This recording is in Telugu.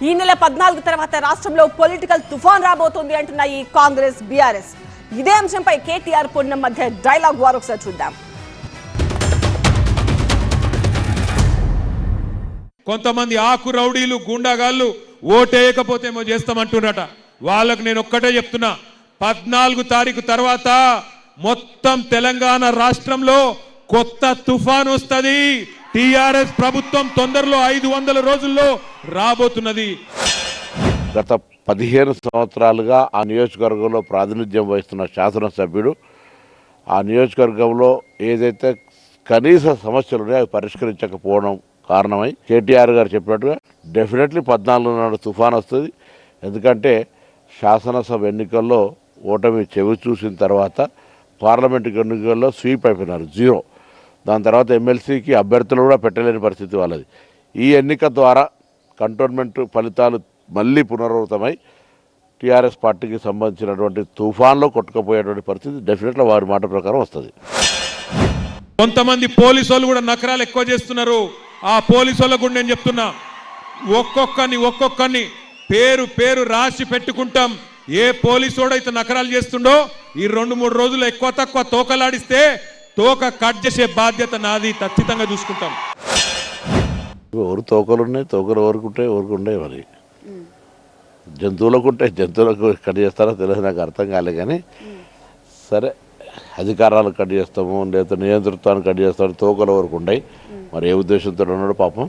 ఈ నెల 14 తర్వాత రాష్ట్రంలో పొలిటికల్ తుఫాన్ రాబోతోంది అంటున్నాయి కాంగ్రెస్ బీఆర్ఎస్. ఇదే అంశంపై కేటీఆర్ పొన్నం మధ్య డైలాగ్ వార్ ఒకసారి చూద్దాం. కొంతమంది ఆకు రౌడీలు గుండాగాళ్ళు ఓటేయకపోతే ఏమో చేస్తామంటున్నట. వాళ్ళకు నేను ఒక్కటే చెప్తున్నా, 14 తారీఖు తర్వాత మొత్తం తెలంగాణ రాష్ట్రంలో కొత్త తుఫాన్ వస్తుంది. టిఆర్ఎస్ ప్రభుత్వం తొందరలో 500 రోజుల్లో రాబోతున్నది. గత 15 సంవత్సరాలుగా ఆ నియోజకవర్గంలో ప్రాతినిధ్యం వహిస్తున్న శాసనసభ్యుడు ఆ నియోజకవర్గంలో ఏదైతే కనీస సమస్యలు ఉన్నాయో అవి పరిష్కరించకపోవడం కారణమై కేటీఆర్ గారు చెప్పినట్టుగా డెఫినెట్లీ 14 నాడు తుఫాన్ వస్తుంది. ఎందుకంటే శాసనసభ ఎన్నికల్లో ఓటమి చెవి చూసిన తర్వాత పార్లమెంట్ ఎన్నికల్లో స్వీప్ అయిపోయినారు, 0. దాని తర్వాత ఎమ్మెల్సీకి అభ్యర్థులు కూడా పెట్టలేని పరిస్థితి వాళ్ళది. ఈ ఎన్నిక ద్వారా కంటోన్మెంట్ ఫలితాలు మళ్ళీ పునరావృతమై టీఆర్ఎస్ పార్టీకి సంబంధించినటువంటి తుఫాన్లో కొట్టుకుపోయేటువంటి పరిస్థితి డెఫినెట్గా వారి మాట ప్రకారం వస్తుంది. కొంతమంది పోలీసు వాళ్ళు కూడా నకరాలు ఎక్కువ చేస్తున్నారు. ఆ పోలీసు వాళ్ళకు కూడా నేను చెప్తున్నా, ఒక్కొక్కరిని పేరు రాసి పెట్టుకుంటాం. ఏ పోలీసు అయితే నకరాలు చేస్తుండో ఈ 2-3 రోజులు ఎక్కువ తక్కువ తోకలాడిస్తే తోక కట్ చేసే బాధ్యత నాది, ఖచ్చితంగా చూసుకుంటాం. ఎవరు తోకలు ఉన్నాయి, తోకలు ఎవరుకుంటాయి, ఎవరుకుంటాయి మరి జంతువులకు ఉంటాయి. జంతువులకు కట్ చేస్తారో తెలియదు, నాకు అర్థం కాలే. కానీ సరే, అధికారాలు కట్ చేస్తాము లేదా నియంతృత్వాన్ని కట్ చేస్తాము, తోకలు వరకు ఉన్నాయి. మరి ఏ ఉద్దేశంతో ఉన్నాడు పాపం.